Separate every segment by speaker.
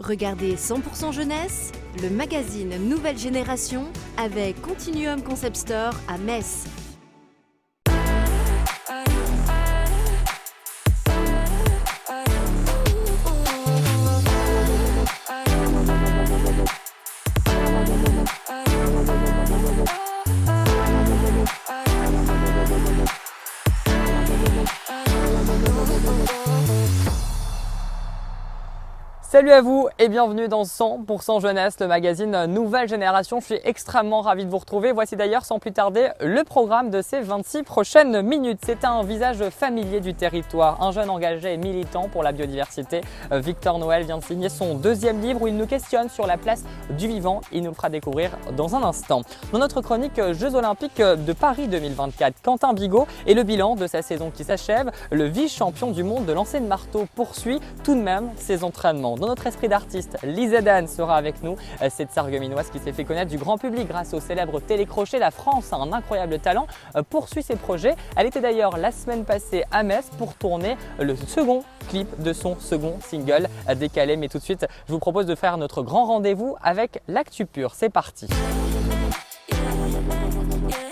Speaker 1: Regardez 100% Jeunesse, le magazine Nouvelle Génération avec Continuum Concept Store à Metz.
Speaker 2: Salut à vous et bienvenue dans 100% Jeunesse, le magazine Nouvelle Génération. Je suis extrêmement ravi de vous retrouver. Voici d'ailleurs sans plus tarder le programme de ces 26 prochaines minutes. C'est un visage familier du territoire, un jeune engagé et militant pour la biodiversité. Victor Noël vient de signer son deuxième livre où il nous questionne sur la place du vivant. Il nous le fera découvrir dans un instant. Dans notre chronique Jeux Olympiques de Paris 2024, Quentin Bigot et le bilan de sa saison qui s'achève. Le vice-champion du monde de lancer de marteau poursuit tout de même ses entraînements. Dans notre esprit d'artiste, Lisa Dan sera avec nous. Cette Sarregueminoise qui s'est fait connaître du grand public grâce au célèbre télécrochet. La France a un incroyable talent, poursuit ses projets. Elle était d'ailleurs la semaine passée à Metz pour tourner le second clip de son second single Décalé. Mais tout de suite, je vous propose de faire notre grand rendez-vous avec l'actu pure. C'est parti.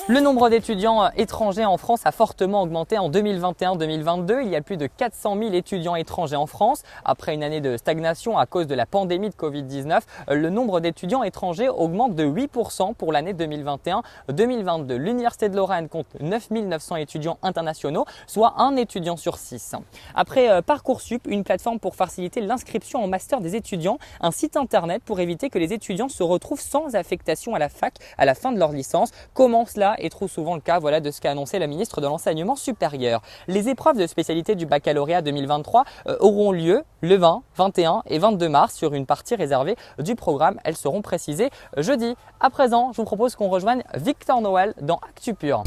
Speaker 2: Le nombre d'étudiants étrangers en France a fortement augmenté en 2021-2022. Il y a plus de 400 000 étudiants étrangers en France. Après une année de stagnation à cause de la pandémie de Covid-19, le nombre d'étudiants étrangers augmente de 8% pour l'année 2021-2022. L'Université de Lorraine compte 9 900 étudiants internationaux, soit un étudiant sur 6. Après Parcoursup, une plateforme pour faciliter l'inscription en master des étudiants, un site internet pour éviter que les étudiants se retrouvent sans affectation à la fac à la fin de leur licence. Comment cela est trop souvent le cas, voilà de ce qu'a annoncé la ministre de l'Enseignement supérieur. Les épreuves de spécialité du baccalauréat 2023 auront lieu le 20, 21 et 22 mars sur une partie réservée du programme. Elles seront précisées jeudi. À présent, je vous propose qu'on rejoigne Victor Noël dans Actu Pure.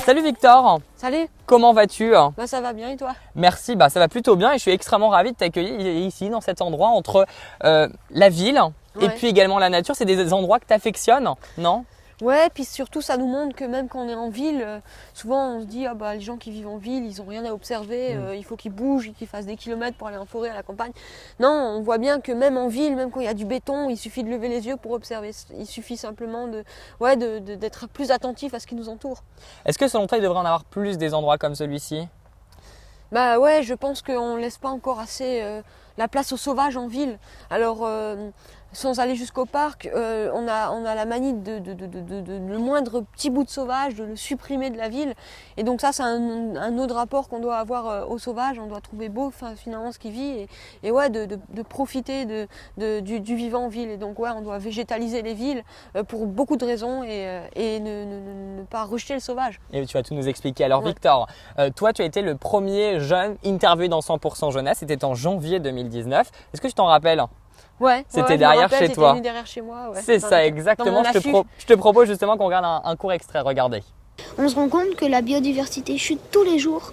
Speaker 2: Salut Victor.
Speaker 3: Salut.
Speaker 2: Comment vas-tu?
Speaker 3: Ça va bien et toi?
Speaker 2: Merci, ça va plutôt bien et je suis extrêmement ravi de t'accueillir ici dans cet endroit entre la ville et puis également la nature. C'est des endroits que tu affectionnes, non?
Speaker 3: Ouais, puis surtout ça nous montre que même quand on est en ville, souvent on se dit les gens qui vivent en ville, ils n'ont rien à observer, il faut qu'ils bougent, qu'ils fassent des kilomètres pour aller en forêt, à la campagne. Non, on voit bien que même en ville, même quand il y a du béton, il suffit de lever les yeux pour observer. Il suffit simplement d'être plus attentif à ce qui nous entoure.
Speaker 2: Est-ce que selon toi, il devrait en avoir plus des endroits comme celui-ci?
Speaker 3: Ouais, je pense qu'on ne laisse pas encore assez la place aux sauvages en ville. Alors sans aller jusqu'au parc, on a la manie de le moindre petit bout de sauvage, de le supprimer de la ville. Et donc ça, c'est un autre rapport qu'on doit avoir au sauvage. On doit trouver beau finalement ce qui vit et de profiter du vivant en ville. Et donc on doit végétaliser les villes pour beaucoup de raisons et ne pas rejeter le sauvage.
Speaker 2: Et tu vas tout nous expliquer. Alors Victor, toi tu as été le premier jeune interviewé dans 100% Jeunesse. C'était en janvier 2019. Est-ce que tu t'en rappelles?
Speaker 3: Ouais,
Speaker 2: c'était derrière chez toi.
Speaker 3: C'était derrière chez moi. Ouais.
Speaker 2: C'est ça, exactement. Je te propose justement qu'on regarde un court extrait. Regardez.
Speaker 4: On se rend compte que la biodiversité chute tous les jours.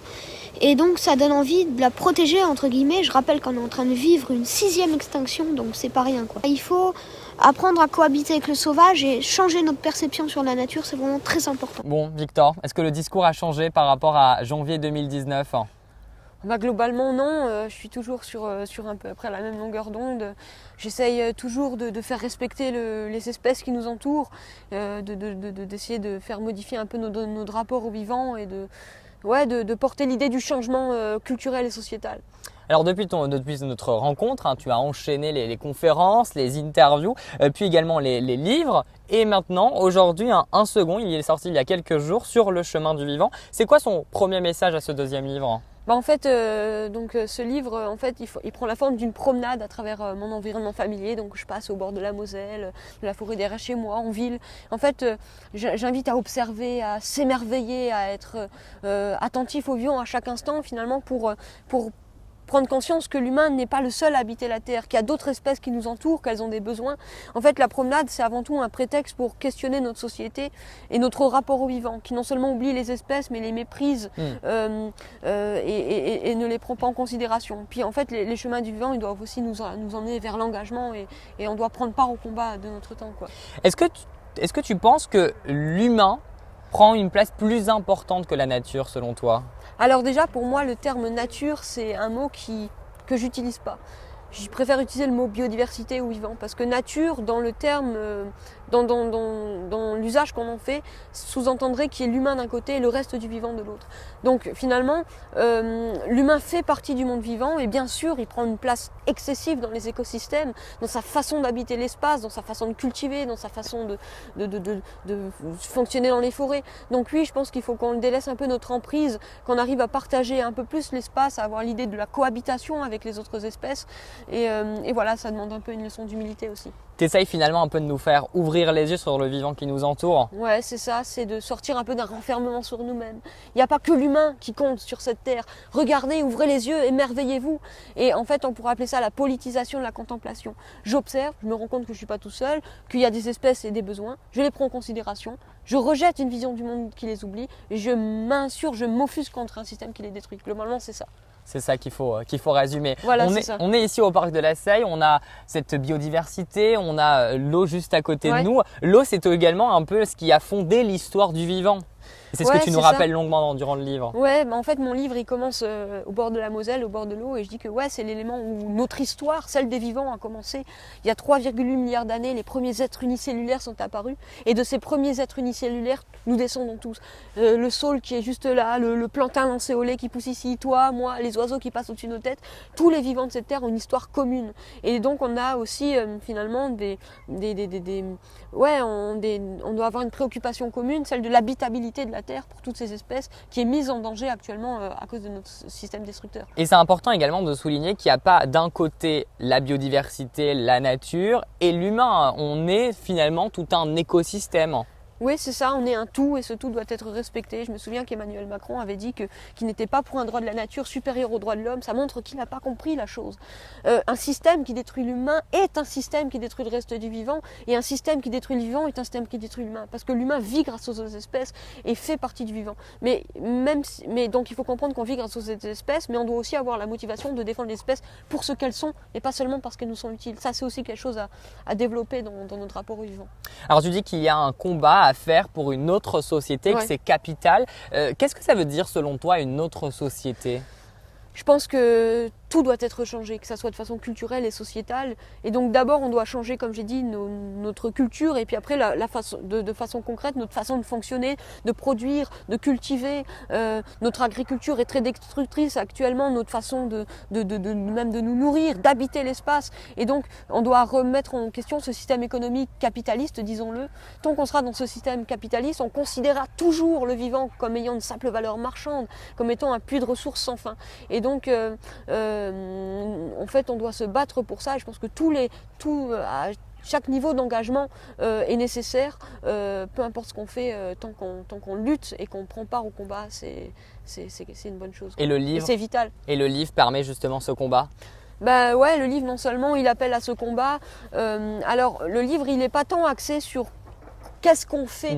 Speaker 4: Et donc ça donne envie de la protéger, entre guillemets. Je rappelle qu'on est en train de vivre une 6e extinction, donc c'est pas rien, quoi. Il faut apprendre à cohabiter avec le sauvage et changer notre perception sur la nature, c'est vraiment très important.
Speaker 2: Bon, Victor, est-ce que le discours a changé par rapport à janvier 2019 ?
Speaker 3: Globalement non, je suis toujours sur un peu après la même longueur d'onde. J'essaye toujours de faire respecter les espèces qui nous entourent, d'essayer de faire modifier un peu notre rapport au vivant et de porter l'idée du changement culturel et sociétal.
Speaker 2: Alors depuis notre rencontre, tu as enchaîné les conférences, les interviews, puis également les livres. Et maintenant, aujourd'hui, un second, il est sorti il y a quelques jours sur le chemin du vivant. C'est quoi son premier message à ce deuxième livre ?
Speaker 3: En fait, ce livre, il prend la forme d'une promenade à travers mon environnement familier. Donc, je passe au bord de la Moselle, de la forêt derrière chez moi, en ville. En fait, j'invite à observer, à s'émerveiller, à être attentif au vivant à chaque instant, finalement, pour prendre conscience que l'humain n'est pas le seul à habiter la Terre, qu'il y a d'autres espèces qui nous entourent, qu'elles ont des besoins. En fait, la promenade, c'est avant tout un prétexte pour questionner notre société et notre rapport au vivant, qui non seulement oublie les espèces, mais les méprise et ne les prend pas en considération. Puis en fait, les chemins du vivant, ils doivent aussi nous emmener vers l'engagement et on doit prendre part au combat de notre temps, quoi.
Speaker 2: Est-ce que tu penses que l'humain prend une place plus importante que la nature, selon toi ?
Speaker 3: Alors déjà, pour moi, le terme nature, c'est un mot qui que j'utilise pas. Je préfère utiliser le mot biodiversité ou vivant parce que nature, dans le terme, dans l'usage qu'on en fait, sous-entendrait qu'il y ait l'humain d'un côté et le reste du vivant de l'autre. Donc finalement, l'humain fait partie du monde vivant et bien sûr, il prend une place excessive dans les écosystèmes, dans sa façon d'habiter l'espace, dans sa façon de cultiver, dans sa façon de fonctionner dans les forêts. Donc oui, je pense qu'il faut qu'on délaisse un peu notre emprise, qu'on arrive à partager un peu plus l'espace, à avoir l'idée de la cohabitation avec les autres espèces. Et voilà, ça demande un peu une leçon d'humilité aussi.
Speaker 2: T'essayes finalement un peu de nous faire ouvrir les yeux sur le vivant qui nous entoure.
Speaker 3: Ouais, c'est ça, c'est de sortir un peu d'un renfermement sur nous-mêmes. Il n'y a pas que l'humain qui compte sur cette terre. Regardez, ouvrez les yeux, émerveillez-vous. Et en fait, on pourrait appeler ça la politisation de la contemplation. J'observe, je me rends compte que je ne suis pas tout seul, qu'il y a des espèces et des besoins. Je les prends en considération. Je rejette une vision du monde qui les oublie. Et je m'insurge, je m'offusque contre un système qui les détruit. Globalement, c'est ça.
Speaker 2: C'est ça qu'il faut résumer.
Speaker 3: Voilà,
Speaker 2: on est ici au parc de la Seille, on a cette biodiversité, on a l'eau juste à côté de nous. L'eau, c'est également un peu ce qui a fondé l'histoire du vivant. C'est ce que tu nous rappelles longuement durant le livre.
Speaker 3: Ouais, en fait, mon livre, il commence au bord de la Moselle, au bord de l'eau, et je dis que c'est l'élément où notre histoire, celle des vivants, a commencé. Il y a 3,8 milliards d'années, les premiers êtres unicellulaires sont apparus, et de ces premiers êtres unicellulaires, nous descendons tous. Le saule qui est juste là, le plantain lancéolé qui pousse ici, toi, moi, les oiseaux qui passent au-dessus de nos têtes, tous les vivants de cette terre ont une histoire commune. Et donc, on a aussi finalement on doit avoir une préoccupation commune, celle de l'habitabilité de la Terre pour toutes ces espèces qui est mise en danger actuellement à cause de notre système destructeur.
Speaker 2: Et c'est important également de souligner qu'il n'y a pas d'un côté la biodiversité, la nature et l'humain. On est finalement tout un écosystème.
Speaker 3: Oui, c'est ça, on est un tout et ce tout doit être respecté. Je me souviens qu'Emmanuel Macron avait dit qu'il n'était pas pour un droit de la nature supérieur au droit de l'homme. Ça montre qu'il n'a pas compris la chose. Un système qui détruit l'humain est un système qui détruit le reste du vivant et un système qui détruit le vivant est un système qui détruit l'humain. Parce que l'humain vit grâce aux autres espèces et fait partie du vivant. Mais donc il faut comprendre qu'on vit grâce aux autres espèces, mais on doit aussi avoir la motivation de défendre les espèces pour ce qu'elles sont et pas seulement parce qu'elles nous sont utiles. Ça, c'est aussi quelque chose à développer dans notre rapport au vivant.
Speaker 2: Alors tu dis qu'il y a un combat à faire pour une autre société, que c'est capital. Qu'est-ce que ça veut dire selon toi une autre société ?
Speaker 3: Je pense que tout doit être changé, que ça soit de façon culturelle et sociétale. Et donc d'abord, on doit changer, comme j'ai dit, notre culture et puis après, de façon concrète, notre façon de fonctionner, de produire, de cultiver. Notre agriculture est très destructrice actuellement, notre façon même de nous nourrir, d'habiter l'espace. Et donc, on doit remettre en question ce système économique capitaliste, disons-le. Tant qu'on sera dans ce système capitaliste, on considérera toujours le vivant comme ayant une simple valeur marchande, comme étant un puits de ressources sans fin. Et donc, en fait, on doit se battre pour ça. Et je pense que à chaque niveau d'engagement est nécessaire, peu importe ce qu'on fait, tant qu'on lutte et qu'on prend part au combat, c'est une bonne chose.
Speaker 2: Et le livre,
Speaker 3: c'est vital.
Speaker 2: Et le livre permet justement ce combat ?
Speaker 3: Le livre, non seulement il appelle à ce combat, alors le livre, il n'est pas tant axé sur qu'est-ce qu'on fait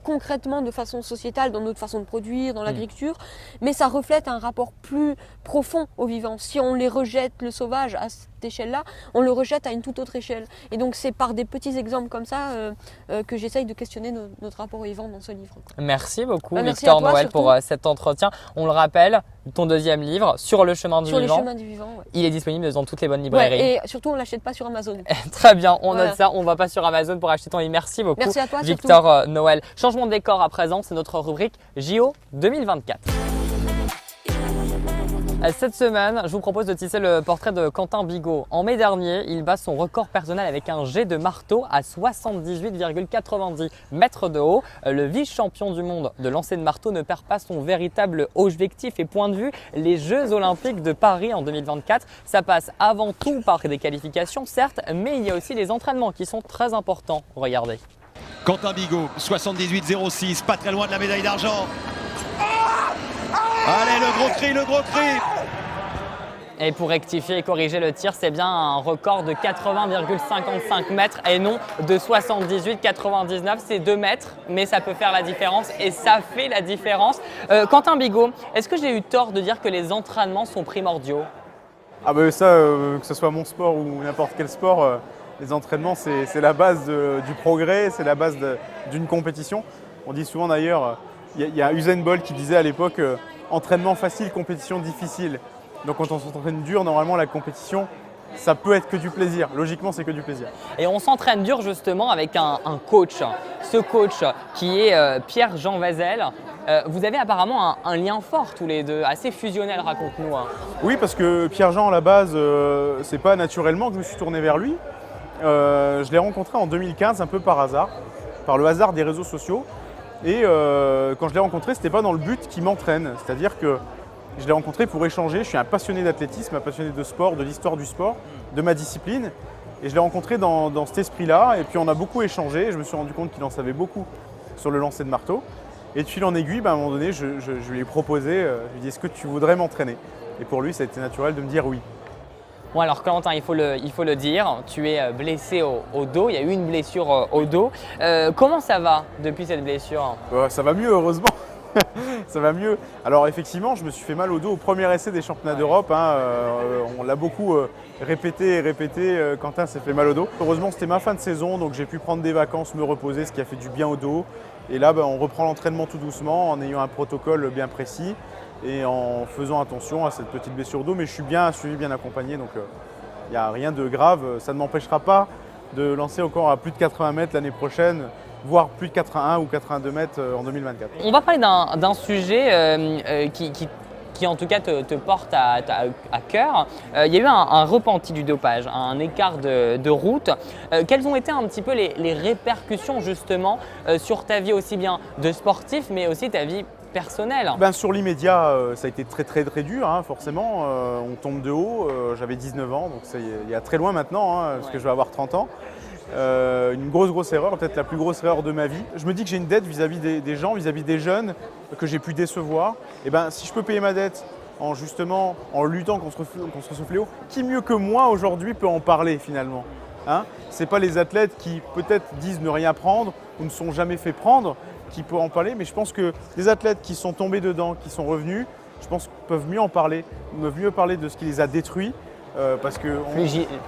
Speaker 3: concrètement de façon sociétale dans notre façon de produire, dans l'agriculture, mais ça reflète un rapport plus profond aux vivants. Si on les rejette, le sauvage, à cette échelle-là, on le rejette à une toute autre échelle. Et donc c'est par des petits exemples comme ça que j'essaye de questionner notre rapport aux vivants dans ce livre.
Speaker 2: Merci beaucoup
Speaker 3: merci
Speaker 2: Victor
Speaker 3: toi,
Speaker 2: Noël
Speaker 3: surtout.
Speaker 2: pour cet entretien. On le rappelle, ton deuxième livre, Sur le chemin du vivant.
Speaker 3: Sur les chemins du vivant,
Speaker 2: Il est disponible dans toutes les bonnes librairies.
Speaker 3: et surtout, on ne l'achète pas sur Amazon.
Speaker 2: Très bien, on note ça. On ne va pas sur Amazon pour acheter ton livre. Merci beaucoup.
Speaker 3: Merci à toi,
Speaker 2: Victor Noël. Changement de décor à présent, c'est notre rubrique JO 2024. Cette semaine, je vous propose de tisser le portrait de Quentin Bigot. En mai dernier, il bat son record personnel avec un jet de marteau à 78,90 mètres de haut. Le vice-champion du monde de lancer de marteau ne perd pas son véritable objectif et point de vue, les Jeux Olympiques de Paris en 2024. Ça passe avant tout par des qualifications, certes, mais il y a aussi les entraînements qui sont très importants. Regardez.
Speaker 5: Quentin Bigot, 78,06, pas très loin de la médaille d'argent. Allez, le gros cri.
Speaker 2: Et pour rectifier et corriger le tir, c'est bien un record de 80,55 mètres et non de 78,99. C'est 2 mètres, mais ça peut faire la différence et ça fait la différence. Quentin Bigot, est-ce que j'ai eu tort de dire que les entraînements sont primordiaux ?
Speaker 6: Ah bah ça, que ce soit mon sport ou n'importe quel sport, les entraînements c'est la base du progrès, c'est la base d'une compétition. On dit souvent d'ailleurs, il y a Usain Bolt qui disait à l'époque entraînement facile, compétition difficile. Donc quand on s'entraîne dur, normalement la compétition, ça peut être que du plaisir. Logiquement, c'est que du plaisir.
Speaker 2: Et on s'entraîne dur justement avec un coach. Ce coach qui est Pierre-Jean Vazel. Vous avez apparemment un lien fort tous les deux, assez fusionnel, raconte-nous.
Speaker 6: Oui, parce que Pierre-Jean, à la base, c'est pas naturellement que je me suis tourné vers lui. Je l'ai rencontré en 2015, un peu par hasard, par le hasard des réseaux sociaux. Et quand je l'ai rencontré, c'était pas dans le but qu'il m'entraîne. C'est-à-dire que je l'ai rencontré pour échanger. Je suis un passionné d'athlétisme, un passionné de sport, de l'histoire du sport, de ma discipline. Et je l'ai rencontré dans cet esprit-là. Et puis on a beaucoup échangé. Je me suis rendu compte qu'il en savait beaucoup sur le lancer de marteau. Et de fil en aiguille, à un moment donné, je lui ai proposé, je lui ai dit, est-ce que tu voudrais m'entraîner? Et pour lui, ça a été naturel de me dire oui.
Speaker 2: Bon alors Corentin, il faut le dire, tu es blessé au dos, il y a eu une blessure au dos. Comment ça va depuis cette blessure?
Speaker 6: Ça va mieux, heureusement. Ça va mieux. Alors effectivement, je me suis fait mal au dos au premier essai des championnats d'Europe. On l'a beaucoup répété et répété. Quentin s'est fait mal au dos. Heureusement, c'était ma fin de saison, donc j'ai pu prendre des vacances, me reposer, ce qui a fait du bien au dos. Et là, on reprend l'entraînement tout doucement en ayant un protocole bien précis et en faisant attention à cette petite blessure au dos. Mais je suis bien suivi, bien accompagné, donc il n'y a rien de grave. Ça ne m'empêchera pas de lancer encore à plus de 80 mètres l'année prochaine, voire plus de 81 ou 82 mètres en 2024.
Speaker 2: On va parler d'un sujet qui en tout cas te porte à cœur. Il y a eu un repenti du dopage, un écart de route. Quelles ont été un petit peu les répercussions justement sur ta vie aussi bien de sportif mais aussi ta vie personnelle?
Speaker 6: Sur l'immédiat, ça a été très dur, forcément. On tombe de haut, j'avais 19 ans, donc c'est il y a très loin maintenant, parce que je vais avoir 30 ans. Une grosse erreur, peut-être la plus grosse erreur de ma vie. Je me dis que j'ai une dette vis-à-vis des gens, vis-à-vis des jeunes que j'ai pu décevoir. Et si je peux payer ma dette en luttant contre ce fléau, qui mieux que moi aujourd'hui peut en parler finalement, Ce n'est pas les athlètes qui peut-être disent ne rien prendre ou ne sont jamais fait prendre qui peuvent en parler, mais je pense que les athlètes qui sont tombés dedans, qui sont revenus, je pense qu'ils peuvent mieux en parler, mieux parler de ce qui les a détruits. Parce que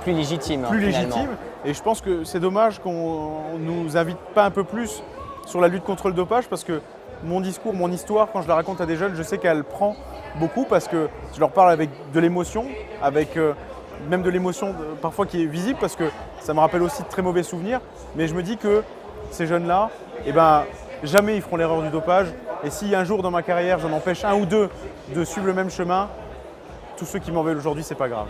Speaker 2: plus légitime.
Speaker 6: Plus légitime. Et je pense que c'est dommage qu'on ne nous invite pas un peu plus sur la lutte contre le dopage, parce que mon discours, mon histoire, quand je la raconte à des jeunes, je sais qu'elle prend beaucoup parce que je leur parle avec de l'émotion, avec même de l'émotion parfois qui est visible, parce que ça me rappelle aussi de très mauvais souvenirs. Mais je me dis que ces jeunes-là, jamais ils feront l'erreur du dopage. Et si un jour dans ma carrière, j'en empêche un ou deux de suivre le même chemin, tous ceux qui m'en veulent aujourd'hui, c'est pas grave.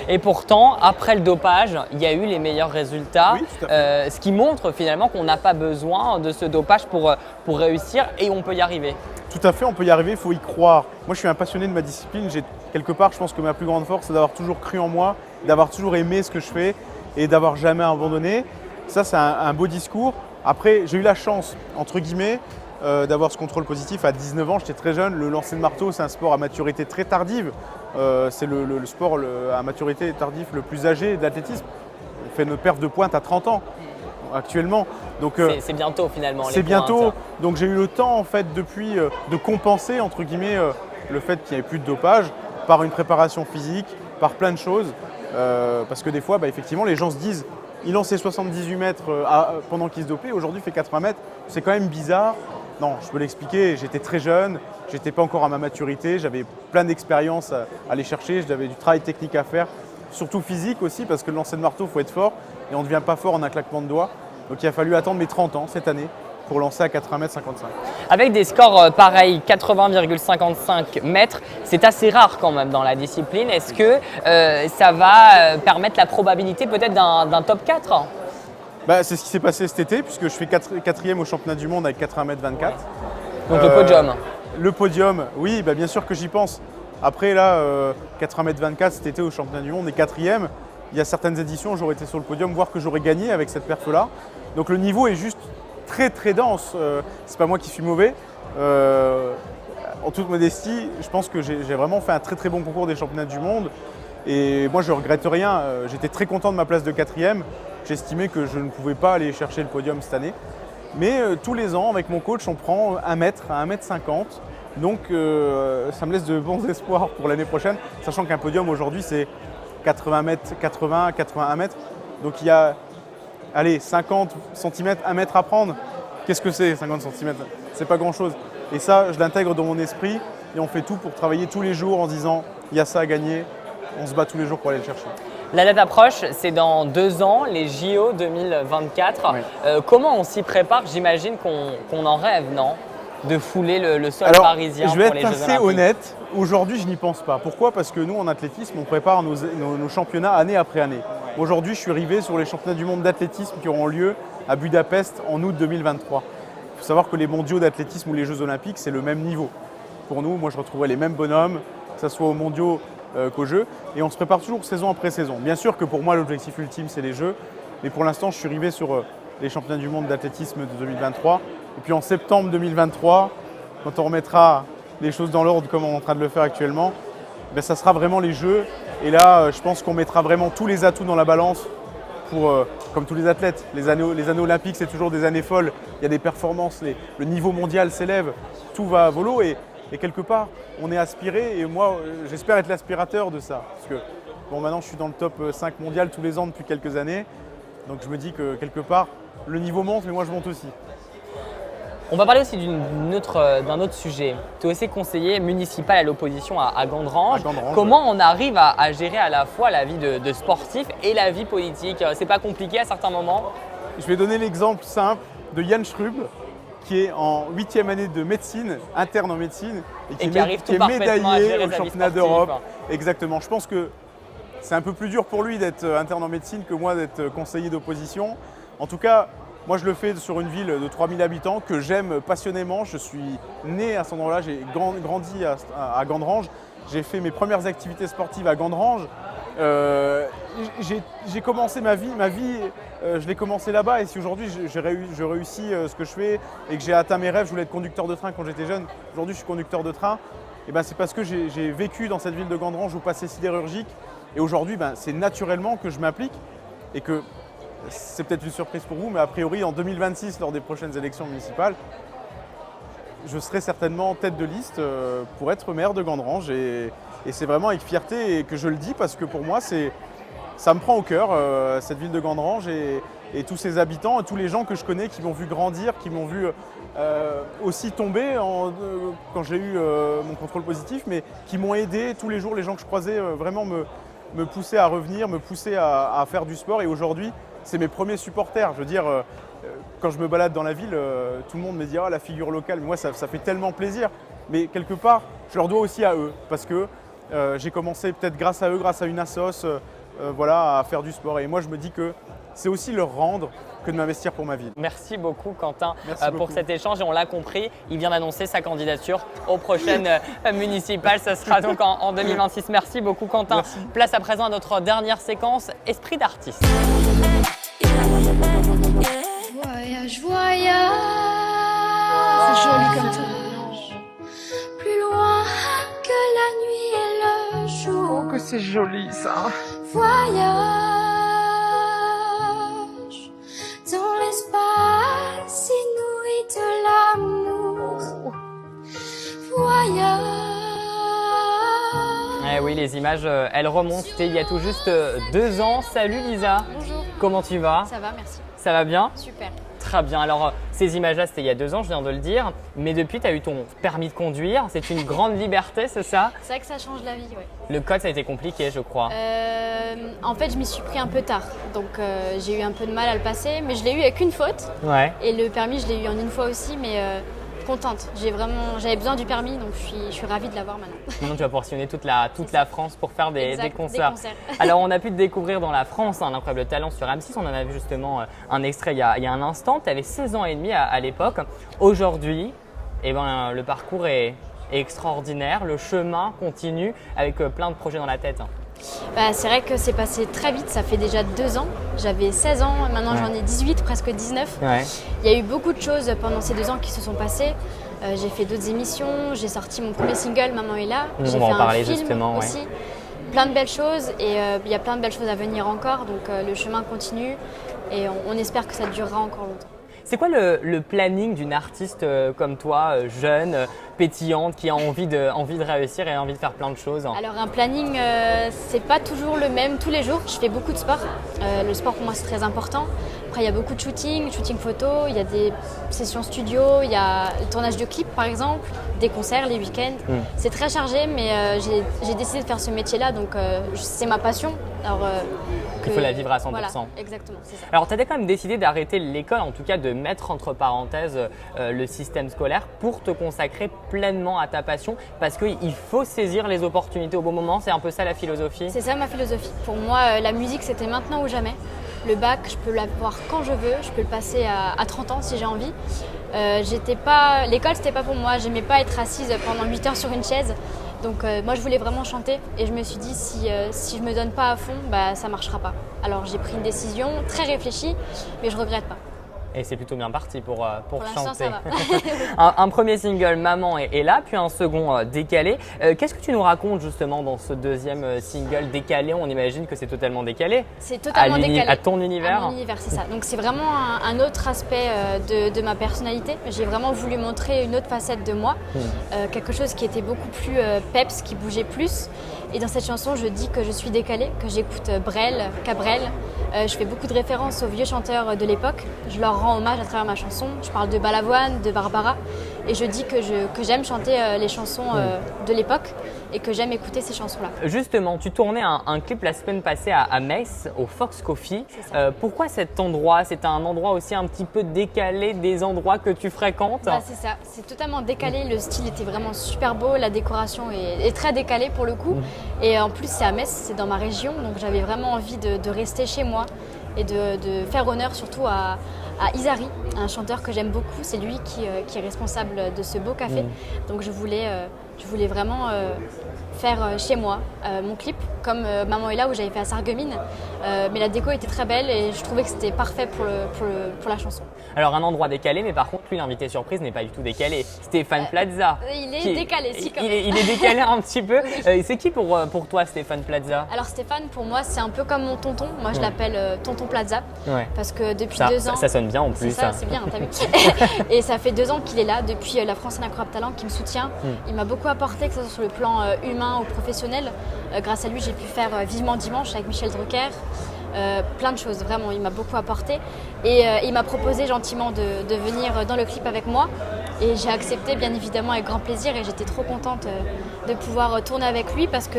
Speaker 2: Et pourtant, après le dopage, il y a eu les meilleurs résultats,
Speaker 6: oui, tout à fait.
Speaker 2: Ce qui montre finalement qu'on n'a pas besoin de ce dopage pour réussir et on peut y arriver.
Speaker 6: Tout à fait, on peut y arriver, il faut y croire. Moi, je suis un passionné de ma discipline. Quelque part, je pense que ma plus grande force, c'est d'avoir toujours cru en moi, d'avoir toujours aimé ce que je fais et d'avoir jamais abandonné. Ça, c'est un beau discours. Après, j'ai eu la chance, entre guillemets, d'avoir ce contrôle positif à 19 ans. J'étais très jeune. Le lancer de marteau, c'est un sport à maturité très tardive. C'est le sport à maturité tardive le plus âgé de l'athlétisme. On fait une perte de pointe à 30 ans actuellement. Donc
Speaker 2: c'est bientôt finalement.
Speaker 6: C'est bientôt. Donc j'ai eu le temps en fait depuis de compenser entre guillemets le fait qu'il n'y avait plus de dopage par une préparation physique, par plein de choses. Parce que des fois, effectivement, les gens se disent il lançait 78 mètres pendant qu'il se dopait, aujourd'hui il fait 80 mètres. C'est quand même bizarre. Non, je peux l'expliquer, j'étais très jeune, j'étais pas encore à ma maturité, j'avais plein d'expériences à aller chercher, j'avais du travail technique à faire, surtout physique aussi, parce que le lancer de marteau, il faut être fort, et on ne devient pas fort en un claquement de doigts. Donc il a fallu attendre mes 30 ans cette année pour lancer à 80 m 55.
Speaker 2: Avec des scores pareils, 80,55 mètres, c'est assez rare quand même dans la discipline. Est-ce que ça va permettre la probabilité peut-être d'un top 4 ?
Speaker 6: C'est ce qui s'est passé cet été, puisque je fais 4e au championnat du monde avec 80 m 24.
Speaker 2: Donc le podium.
Speaker 6: Le podium, oui, bien sûr que j'y pense. Après là, 80 m 24 cet été au championnat du monde et 4e. Il y a certaines éditions, j'aurais été sur le podium, voire que j'aurais gagné avec cette perf-là. Donc le niveau est juste très dense. C'est pas moi qui suis mauvais. En toute modestie, je pense que j'ai vraiment fait un très bon concours des championnats du monde. Et moi, je ne regrette rien. J'étais très content de ma place de 4e. J'estimais que je ne pouvais pas aller chercher le podium cette année. Mais tous les ans, avec mon coach, on prend 1 mètre à 1 mètre 50. Donc ça me laisse de bons espoirs pour l'année prochaine, sachant qu'un podium aujourd'hui, c'est 80 mètres, 80, 81 mètres. Donc il y a 50 cm, 1 mètre à prendre. Qu'est-ce que c'est 50 cm? C'est pas grand-chose. Et ça, je l'intègre dans mon esprit et on fait tout pour travailler tous les jours en se disant il y a ça à gagner, on se bat tous les jours pour aller le chercher.
Speaker 2: La date approche, c'est dans 2 ans, les JO 2024.
Speaker 6: Oui.
Speaker 2: Comment on s'y prépare? J'imagine qu'on en rêve, non? De fouler le sol
Speaker 6: Alors,
Speaker 2: parisien
Speaker 6: je vais
Speaker 2: pour les
Speaker 6: être
Speaker 2: Jeux
Speaker 6: assez
Speaker 2: Olympiques.
Speaker 6: honnête, aujourd'hui je n'y pense pas. Pourquoi? Parce que nous en athlétisme, on prépare nos championnats année après année. Aujourd'hui je suis arrivé sur les championnats du monde d'athlétisme qui auront lieu à Budapest en août 2023. Il faut savoir que les mondiaux d'athlétisme ou les Jeux Olympiques, c'est le même niveau. Pour nous, moi je retrouverai les mêmes bonhommes, que ce soit aux mondiaux qu'aux Jeux. Et on se prépare toujours saison après saison. Bien sûr que pour moi l'objectif ultime c'est les Jeux, mais pour l'instant je suis arrivé sur les championnats du monde d'athlétisme de 2023. Et puis en septembre 2023, quand on remettra les choses dans l'ordre comme on est en train de le faire actuellement, ben ça sera vraiment les Jeux. Et là, je pense qu'on mettra vraiment tous les atouts dans la balance pour, comme tous les athlètes. Les années olympiques, c'est toujours des années folles. Il y a des performances, le niveau mondial s'élève, tout va à volo. Et quelque part, on est aspiré. Et moi, j'espère être l'aspirateur de ça. Parce que bon, maintenant, je suis dans le top 5 mondial tous les ans depuis quelques années. Donc je me dis que quelque part, le niveau monte, mais moi je monte aussi.
Speaker 2: On va parler aussi d'un autre sujet. Tu es aussi conseiller municipal à l'opposition à Gandrange. Comment on arrive à gérer à la fois la vie de sportif et la vie politique? C'est pas compliqué à certains moments?
Speaker 6: Je vais donner l'exemple simple de Yann Schrub, qui est en 8e année de médecine, interne en médecine, et qui est médaillé au championnat d'Europe. Exactement. Je pense que c'est un peu plus dur pour lui d'être interne en médecine que moi d'être conseiller d'opposition. En tout cas, moi, je le fais sur une ville de 3000 habitants que j'aime passionnément. Je suis né à cet endroit-là, j'ai grandi à Gandrange. J'ai fait mes premières activités sportives à Gandrange. J'ai commencé ma vie, je l'ai commencé là-bas. Et si aujourd'hui je réussis ce que je fais et que j'ai atteint mes rêves, je voulais être conducteur de train quand j'étais jeune. Aujourd'hui, je suis conducteur de train. Et ben, c'est parce que j'ai vécu dans cette ville de Gandrange au passé sidérurgique. Et aujourd'hui, ben, c'est naturellement que je m'applique et que c'est peut-être une surprise pour vous, mais a priori en 2026, lors des prochaines élections municipales, je serai certainement tête de liste pour être maire de Gandrange. Et c'est vraiment avec fierté que je le dis parce que pour moi, ça me prend au cœur, cette ville de Gandrange et tous ses habitants et tous les gens que je connais qui m'ont vu grandir, qui m'ont vu aussi tomber quand j'ai eu mon contrôle positif, mais qui m'ont aidé tous les jours, les gens que je croisais vraiment me poussaient à revenir, me poussaient à faire du sport. Et aujourd'hui, c'est mes premiers supporters. Je veux dire, quand je me balade dans la ville, tout le monde me dit « Ah, la figure locale », mais moi ça fait tellement plaisir. Mais quelque part, je leur dois aussi à eux, parce que j'ai commencé peut-être grâce à eux, grâce à une assoce, voilà, à faire du sport. Et moi je me dis que c'est aussi leur rendre que de m'investir pour ma ville.
Speaker 2: Merci beaucoup Quentin
Speaker 6: Merci
Speaker 2: pour
Speaker 6: beaucoup.
Speaker 2: cet échange et on l'a compris, il vient d'annoncer sa candidature aux prochaines municipales, ça sera donc en 2026. Merci beaucoup Quentin.
Speaker 6: Merci.
Speaker 2: Place à présent à notre dernière séquence, Esprit d'artiste.
Speaker 7: Voyage, voyage. C'est joli comme ça. Plus loin que la nuit et le jour.
Speaker 8: Oh, que c'est joli ça.
Speaker 7: Voyage dans l'espace inouï de l'amour. Voyage.
Speaker 2: Eh oui, les images, elles remontent. C'était il y a tout juste 2 ans. Salut Lisa.
Speaker 9: Bonjour,
Speaker 2: Comment tu vas?
Speaker 9: ça va, merci.
Speaker 2: Ça va bien?
Speaker 9: Super.
Speaker 2: Très bien. Alors, ces images-là, c'était il y a 2 ans, je viens de le dire. Mais depuis, tu as eu ton permis de conduire. C'est une grande liberté, c'est ça?
Speaker 9: C'est vrai que ça change la vie, ouais.
Speaker 2: Le code, ça a été compliqué, je crois.
Speaker 9: En fait, je m'y suis pris un peu tard, donc j'ai eu un peu de mal à le passer, mais je l'ai eu avec une faute.
Speaker 2: Ouais.
Speaker 9: Et le permis, je l'ai eu en une fois aussi, mais contente. J'avais besoin du permis, donc je suis ravie de l'avoir maintenant.
Speaker 2: Maintenant, tu vas pour sillonner toute la France pour faire des
Speaker 9: Exact,
Speaker 2: concerts.
Speaker 9: des concerts.
Speaker 2: Alors, on a pu te découvrir dans la France, un incroyable talent sur M6. On en a vu justement un extrait il y a un instant. Tu avais 16 ans et demi à l'époque. Aujourd'hui, eh ben, le parcours est extraordinaire. Le chemin continue avec plein de projets dans la tête.
Speaker 9: Bah, c'est vrai que c'est passé très vite, ça fait déjà 2 ans. J'avais 16 ans, maintenant j'en ai 18, presque 19.
Speaker 2: Ouais.
Speaker 9: Il y a eu beaucoup de choses pendant ces 2 ans qui se sont passées. J'ai fait d'autres émissions, j'ai sorti mon premier single, Maman est là.
Speaker 2: On
Speaker 9: J'ai
Speaker 2: va
Speaker 9: fait
Speaker 2: en
Speaker 9: un
Speaker 2: parler
Speaker 9: film
Speaker 2: justement, ouais.
Speaker 9: aussi. Plein de belles choses et il y a plein de belles choses à venir encore. Donc le chemin continue et on espère que ça durera encore longtemps.
Speaker 2: C'est quoi le planning d'une artiste comme toi, jeune? pétillante, qui a envie de réussir et envie de faire plein de choses?
Speaker 9: Alors un planning, c'est pas toujours le même tous les jours. Je fais beaucoup de sport. Le sport pour moi c'est très important. Après il y a beaucoup de shooting photo, il y a des sessions studio, il y a le tournage de clips par exemple, des concerts les week-ends. C'est très chargé mais j'ai décidé de faire ce métier-là donc c'est ma passion. Alors,
Speaker 2: Il faut la vivre à 100%.
Speaker 9: Voilà, exactement, c'est ça.
Speaker 2: Alors tu as quand même décidé d'arrêter l'école, en tout cas de mettre entre parenthèses le système scolaire pour te consacrer pleinement à ta passion parce qu'il faut saisir les opportunités au bon moment, c'est un peu ça la philosophie?
Speaker 9: C'est ça ma philosophie. Pour moi, la musique c'était maintenant ou jamais. Le bac, je peux l'avoir quand je veux, je peux le passer à 30 ans si j'ai envie. L'école c'était pas pour moi, j'aimais pas être assise pendant 8 heures sur une chaise. Donc moi je voulais vraiment chanter et je me suis dit si je me donne pas à fond, bah, ça marchera pas. Alors j'ai pris une décision très réfléchie mais je regrette pas.
Speaker 2: Et c'est plutôt bien parti pour
Speaker 9: l'instant,
Speaker 2: chanter.
Speaker 9: ça va.
Speaker 2: un premier single, Maman est là, puis un second, Décalé. Qu'est-ce que tu nous racontes justement dans ce deuxième single, Décalé? On imagine que c'est totalement décalé.
Speaker 9: C'est totalement décalé.
Speaker 2: À ton univers?
Speaker 9: À mon univers, c'est ça. Donc c'est vraiment un autre aspect de ma personnalité. J'ai vraiment voulu montrer une autre facette de moi, quelque chose qui était beaucoup plus peps, qui bougeait plus. Et dans cette chanson, je dis que je suis décalée, que j'écoute Brel, Cabrel. Je fais beaucoup de références aux vieux chanteurs de l'époque. Je leur rends hommage à travers ma chanson. Je parle de Balavoine, de Barbara. Et je dis que j'aime chanter les chansons de l'époque et que j'aime écouter ces chansons-là. Justement,
Speaker 2: tu tournais un clip la semaine passée à Metz, au Fox Coffee. Pourquoi cet endroit? C'est un endroit aussi un petit peu décalé des endroits que tu fréquentes?
Speaker 9: C'est ça, c'est totalement décalé. Le style était vraiment super beau. La décoration est très décalée pour le coup. Et en plus, c'est à Metz, c'est dans ma région. Donc j'avais vraiment envie de rester chez moi et de faire honneur surtout à Isari, un chanteur que j'aime beaucoup. C'est lui qui est responsable de ce beau café. Donc je voulais vraiment faire chez moi mon clip, comme Maman est là où j'avais fait à Sarreguemines. Mais la déco était très belle et je trouvais que c'était parfait pour la chanson.
Speaker 2: Alors un endroit décalé, mais par contre lui l'invité surprise n'est pas du tout décalé. Stéphane Plaza.
Speaker 9: Il est décalé, si quand même.
Speaker 2: Il est décalé un petit peu. C'est qui pour toi Stéphane Plaza?
Speaker 9: Alors Stéphane pour moi c'est un peu comme mon tonton. Moi je l'appelle Tonton Plaza parce que depuis
Speaker 2: ça,
Speaker 9: 2 ans…
Speaker 2: Ça sonne bien en plus.
Speaker 9: C'est bien, t'as vu. Et ça fait 2 ans qu'il est là depuis la France un incroyable talent qui me soutient. Il m'a beaucoup apporté, que ce soit sur le plan humain ou professionnel. Grâce à lui j'ai pu faire Vivement Dimanche avec Michel Drucker. Plein de choses, vraiment, il m'a beaucoup apporté et il m'a proposé gentiment de venir dans le clip avec moi et j'ai accepté bien évidemment avec grand plaisir et j'étais trop contente de pouvoir tourner avec lui parce que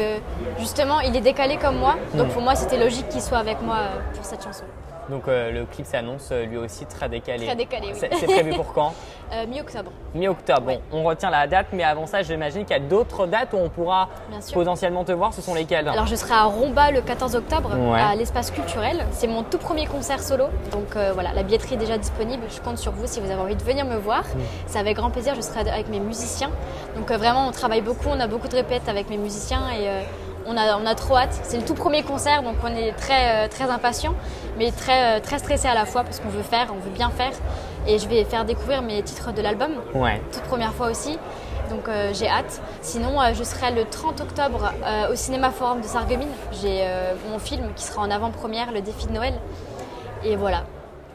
Speaker 9: justement il est décalé comme moi donc pour moi c'était logique qu'il soit avec moi pour cette chanson.
Speaker 2: Donc le clip s'annonce lui aussi très décalé.
Speaker 9: Très décalé, oui.
Speaker 2: C'est prévu pour quand?
Speaker 9: Mi-octobre.
Speaker 2: Mi-octobre,
Speaker 9: Ouais.
Speaker 2: Bon, on retient la date, mais avant ça, j'imagine qu'il y a d'autres dates où on pourra potentiellement te voir. Ce sont lesquelles?
Speaker 9: Alors je serai à Romba le 14 octobre
Speaker 2: Ouais.
Speaker 9: à l'espace culturel. C'est mon tout premier concert solo. Donc voilà, la billetterie est déjà disponible. Je compte sur vous si vous avez envie de venir me voir. C'est avec grand plaisir, je serai avec mes musiciens. Donc vraiment, on travaille beaucoup, on a beaucoup de répètes avec mes musiciens et on a trop hâte. C'est le tout premier concert, donc on est très impatients, mais très stressés à la fois parce qu'on veut bien faire. Et je vais faire découvrir mes titres de l'album, toute première fois aussi. Donc j'ai hâte. Sinon, je serai le 30 octobre au Cinéma Forum de Sarreguemines. J'ai mon film qui sera en avant-première, Le Défi de Noël. Et voilà.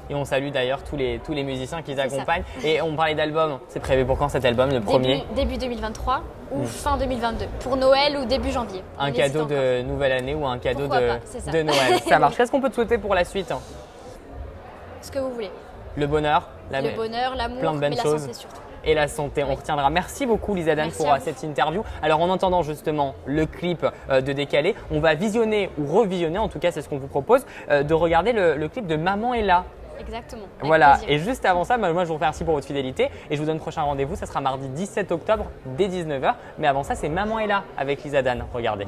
Speaker 2: Et on salue d'ailleurs tous les musiciens qui t'accompagnent. Et on parlait d'album. C'est prévu pour quand cet album, le premier?
Speaker 9: Début 2023 ou fin 2022. Pour Noël ou début janvier.
Speaker 2: Un cadeau de nouvelle année ou un cadeau de Noël. Ça marche. Qu'est-ce qu'on peut te souhaiter pour la suite?
Speaker 9: Ce que vous voulez.
Speaker 2: Le bonheur,
Speaker 9: l'amour,
Speaker 2: plein de bonnes
Speaker 9: mais
Speaker 2: choses.
Speaker 9: la santé surtout.
Speaker 2: Et la santé, on retiendra. Merci beaucoup Lisa Dan pour cette interview. Alors en entendant justement le clip de Décalé, on va visionner ou revisionner, en tout cas c'est ce qu'on vous propose, de regarder le clip de Maman est là.
Speaker 9: Exactement.
Speaker 2: Voilà,
Speaker 9: plaisir.
Speaker 2: et juste avant ça, moi je vous remercie pour votre fidélité et je vous donne prochain rendez-vous, ça sera mardi 17 octobre dès 19h. Mais avant ça, c'est Maman est là avec Lisa Dan. Regardez.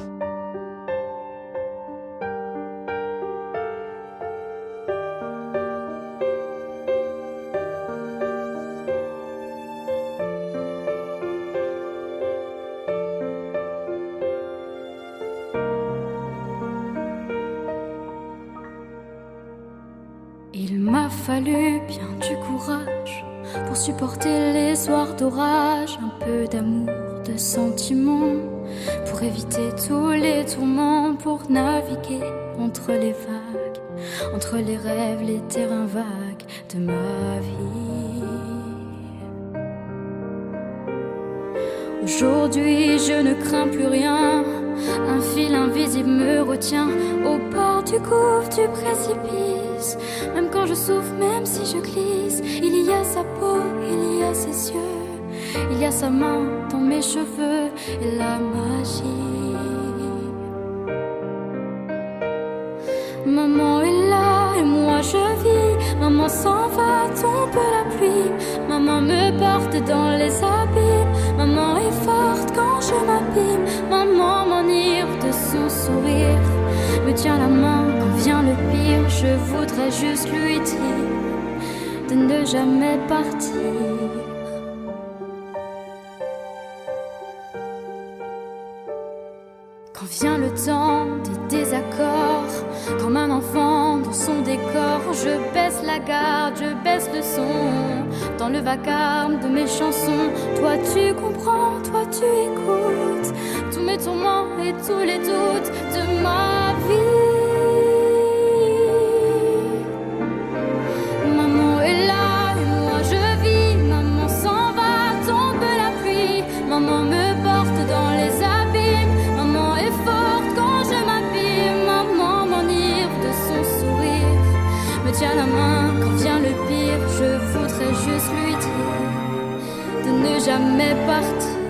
Speaker 7: Il m'a fallu bien du courage pour supporter les soirs d'orage, un peu d'amour, de sentiments, pour éviter tous les tourments, pour naviguer entre les vagues, entre les rêves, les terrains vagues de ma vie. Aujourd'hui je ne crains plus rien. Un fil invisible me retient au bord du gouffre, du précipice. Même quand je souffre, même si je glisse, il y a sa peau, il y a ses yeux, il y a sa main dans mes cheveux et la magie. Maman est là et moi je vis. Maman s'en va, tombe la pluie. Maman me porte dans les abîmes. Maman est forte quand je m'abîme. Maman m'enivre de son sourire, me tient la main quand vient le pire. Je voudrais juste lui dire de ne jamais partir. Quand vient le temps des désaccords, comme un enfant dans son décor, je baisse la garde, je baisse le son. Dans le vacarme de mes chansons, toi tu comprends, toi tu écoutes tous mes tourments et tous les doutes de ma vie. Maman est là et moi je vis. Maman s'en va, tombe la pluie. Maman me porte dans les abîmes. Maman est forte quand je m'abîme. Maman m'enivre de son sourire, me tient la main quand vient le pire. Je voudrais juste lui dire de ne jamais partir.